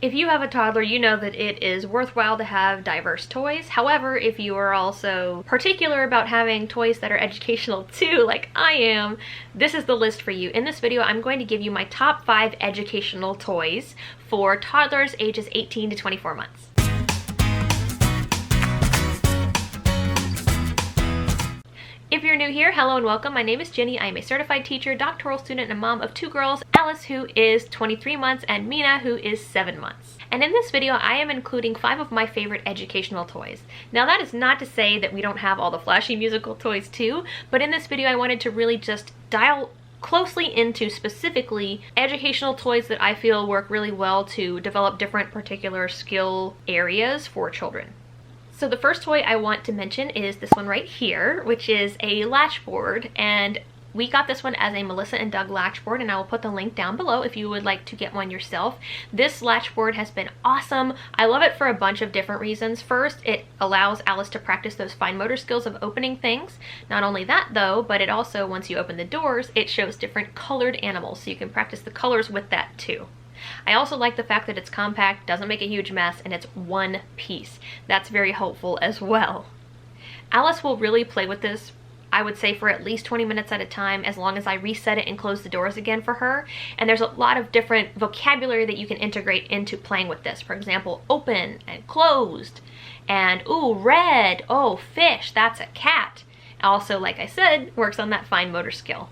If you have a toddler, you know that it is worthwhile to have diverse toys. However, if you are also particular about having toys that are educational too, like I am, this is the list for you. In this video, I'm going to give you my top 5 educational toys for toddlers ages 18 to 24 months. If you're new here, hello and welcome. My name is Jenny. I am a certified teacher, doctoral student, and mom of 2 girls, Alice, who is 23 months, and Mina, who is 7 months. And in this video, I am including 5 of my favorite educational toys. Now, that is not to say that we don't have all the flashy musical toys too, but in this video, I wanted to really just dial closely into specifically educational toys that I feel work really well to develop different particular skill areas for children. So the first toy I want to mention is this one right here, which is a latchboard, and we got this one as a Melissa and Doug latchboard, and I will put the link down below if you would like to get one yourself. This latchboard has been awesome. I love it for a bunch of different reasons. First, it allows Alice to practice those fine motor skills of opening things. Not only that though, but it also, once you open the doors, it shows different colored animals, so you can practice the colors with that too. I also like the fact that it's compact, doesn't make a huge mess, and it's one piece. That's very helpful as well. Alice will really play with this, I would say, for at least 20 minutes at a time, as long as I reset it and close the doors again for her. And there's a lot of different vocabulary that you can integrate into playing with this. For example, open and closed, and ooh, red, oh, fish, that's a cat. Also, like I said, works on that fine motor skill.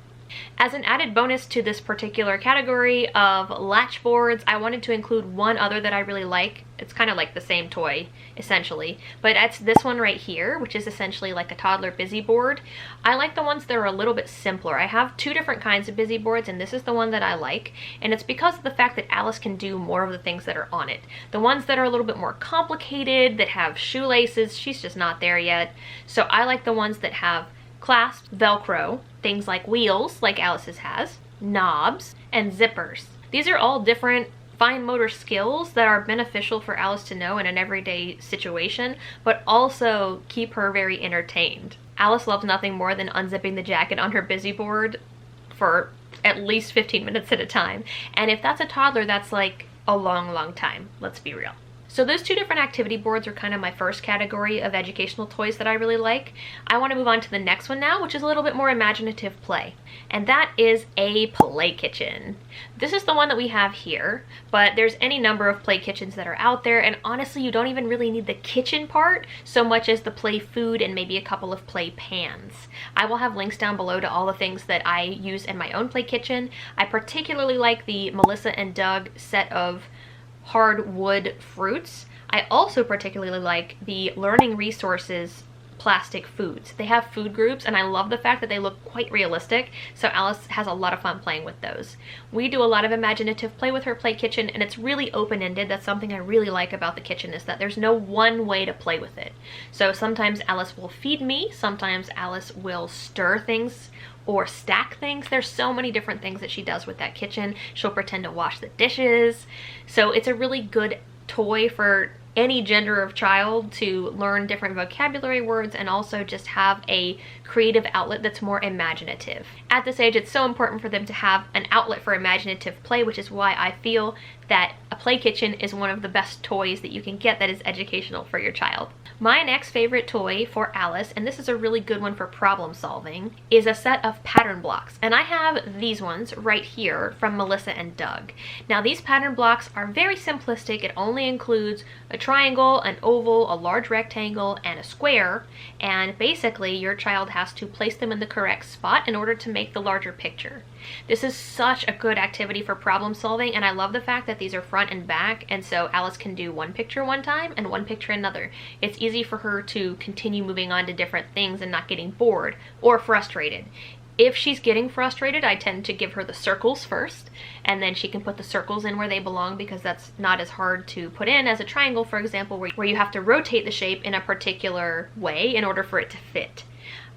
As an added bonus to this particular category of latchboards, I wanted to include one other that I really like. It's kind of like the same toy, essentially, but it's this one right here, which is essentially like a toddler busy board. I like the ones that are a little bit simpler. I have 2 different kinds of busy boards, and this is the one that I like, and it's because of the fact that Alice can do more of the things that are on it. The ones that are a little bit more complicated, that have shoelaces, she's just not there yet. So I like the ones that have clasps, Velcro, things like wheels, like Alice's has, knobs, and zippers. These are all different fine motor skills that are beneficial for Alice to know in an everyday situation, but also keep her very entertained. Alice loves nothing more than unzipping the jacket on her busy board for at least 15 minutes at a time. And if that's a toddler, that's like a long time, let's be real. So those 2 different activity boards are kind of my first category of educational toys that I really like. I want to move on to the next one now, which is a little bit more imaginative play. And that is a play kitchen. This is the one that we have here, but there's any number of play kitchens that are out there, and honestly, you don't even really need the kitchen part so much as the play food and maybe a couple of play pans. I will have links down below to all the things that I use in my own play kitchen. I particularly like the Melissa and Doug set of hardwood fruits. I also particularly like the Learning Resources plastic foods. They have food groups, and I love the fact that they look quite realistic, so Alice has a lot of fun playing with those. We do a lot of imaginative play with her play kitchen, and it's really open-ended. That's something I really like about the kitchen, is that there's no one way to play with it. So sometimes Alice will feed me, sometimes Alice will stir things or stack things. There's so many different things that she does with that kitchen. She'll pretend to wash the dishes. So it's a really good toy for any gender of child to learn different vocabulary words and also just have a creative outlet that's more imaginative. At this age, it's so important for them to have an outlet for imaginative play, which is why I feel that a play kitchen is one of the best toys that you can get that is educational for your child. My next favorite toy for Alice, and this is a really good one for problem solving, is a set of pattern blocks. And I have these ones right here from Melissa and Doug. Now, these pattern blocks are very simplistic. It only includes a triangle, an oval, a large rectangle, and a square. And basically, your child has to place them in the correct spot in order to make the larger picture. This is such a good activity for problem solving, and I love the fact that these are front and back, and so Alice can do one picture one time and one picture another. It's easy for her to continue moving on to different things and not getting bored or frustrated. If she's getting frustrated, I tend to give her the circles first, and then she can put the circles in where they belong, because that's not as hard to put in as a triangle, for example, where you have to rotate the shape in a particular way in order for it to fit.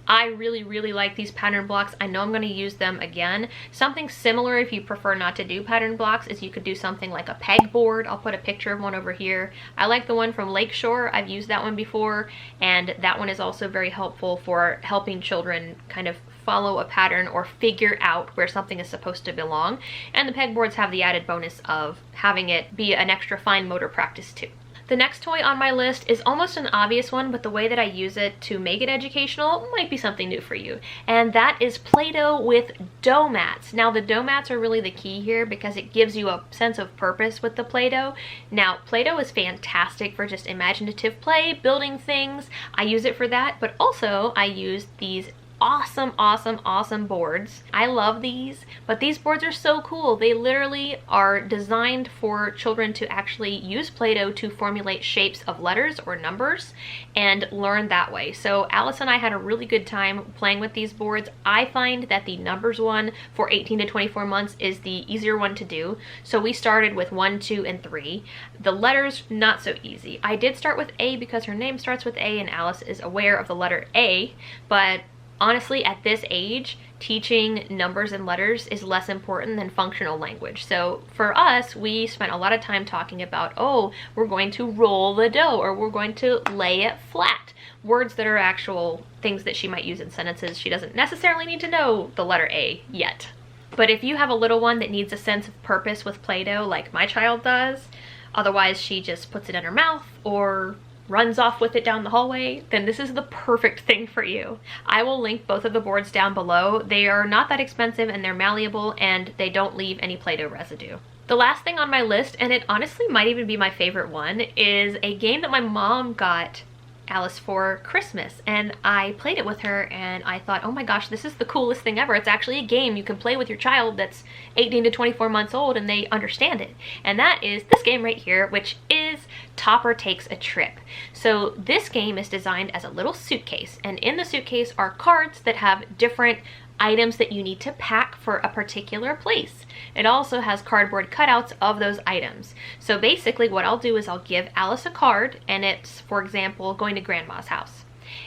I really like these pattern blocks. I know I'm going to use them again. Something similar, if you prefer not to do pattern blocks, is you could do something like a pegboard. I'll put a picture of one over here. I like the one from Lakeshore. I've used that one before, and that one is also very helpful for helping children kind of follow a pattern or figure out where something is supposed to belong. And the pegboards have the added bonus of having it be an extra fine motor practice too. The next toy on my list is almost an obvious one, but the way that I use it to make it educational might be something new for you. And that is Play-Doh with dough mats. Now the dough mats are really the key here because it gives you a sense of purpose with the Play-Doh. Now Play-Doh is fantastic for just imaginative play, building things. I use it for that, but also I use these awesome boards. I love these, but these boards are so cool. They literally are designed for children to actually use Play-Doh to formulate shapes of letters or numbers and learn that way. So Alice and I had a really good time playing with these boards. I find that the numbers one for 18 to 24 months is the easier one to do. So we started with 1, 2, and 3. The letters, not so easy. I did start with A because her name starts with A and Alice is aware of the letter A, but honestly, at this age, teaching numbers and letters is less important than functional language. So for us, we spent a lot of time talking about, oh, we're going to roll the dough, or we're going to lay it flat. Words that are actual things that she might use in sentences. She doesn't necessarily need to know the letter A yet. But if you have a little one that needs a sense of purpose with Play-Doh like my child does, otherwise she just puts it in her mouth or runs off with it down the hallway, then this is the perfect thing for you. I will link both of the boards down below. They are not that expensive and they're malleable and they don't leave any Play-Doh residue. The last thing on my list, and it honestly might even be my favorite one, is a game that my mom got Alice for Christmas, and I played it with her and I thought, oh my gosh, this is the coolest thing ever. It's actually a game you can play with your child that's 18 to 24 months old and they understand it. And that is this game right here, which is Topper Takes a Trip. So this game is designed as a little suitcase, and in the suitcase are cards that have different items that you need to pack for a particular place. It also has cardboard cutouts of those items. So basically what I'll do is I'll give Alice a card, and it's, for example, going to Grandma's house.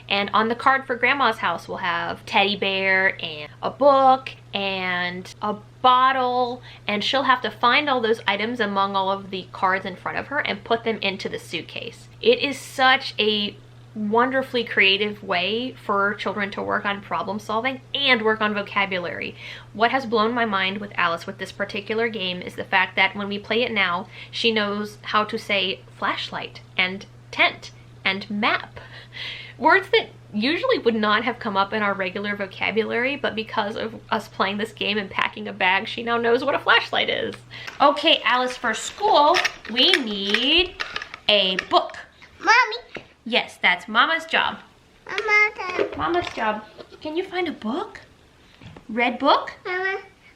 And on the card for Grandma's house we'll have teddy bear and a book and a bottle, and she'll have to find all those items among all of the cards in front of her and put them into the suitcase. It is such a wonderfully creative way for children to work on problem solving and work on vocabulary. What has blown my mind with Alice with this particular game is the fact that when we play it now, she knows how to say flashlight and tent and map. Words that usually would not have come up in our regular vocabulary, but because of us playing this game and packing a bag, she now knows what a flashlight is. Okay, Alice, for school, we need a book. Mommy. Yes, that's Mama's job. Mama. Job. Can you find a book? Red book?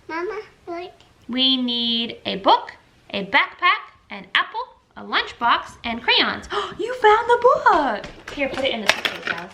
Mama, look. We need a book, a backpack, an apple, a lunchbox, and crayons. You found the book! Here, put it in the suitcase, Alice.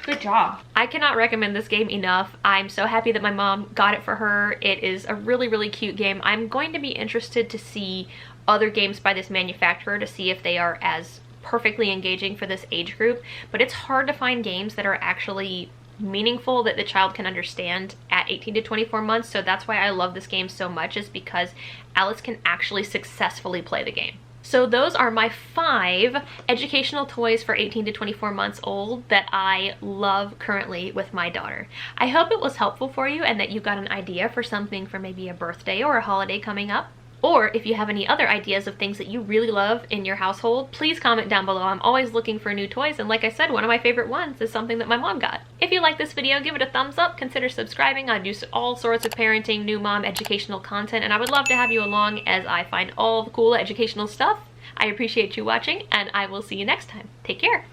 Good job. I cannot recommend this game enough. I'm so happy that my mom got it for her. It is a really cute game. I'm going to be interested to see other games by this manufacturer to see if they are as perfectly engaging for this age group, but it's hard to find games that are actually meaningful that the child can understand at 18 to 24 months. So that's why I love this game so much, is because Alice can actually successfully play the game. So those are my 5 educational toys for 18 to 24 months old that I love currently with my daughter. I hope it was helpful for you and that you got an idea for something for maybe a birthday or a holiday coming up. Or if you have any other ideas of things that you really love in your household, please comment down below. I'm always looking for new toys, and like I said, one of my favorite ones is something that my mom got. If you like this video, give it a thumbs up, consider subscribing. I do all sorts of parenting, new mom, educational content, and I would love to have you along as I find all the cool educational stuff. I appreciate you watching, and I will see you next time. Take care.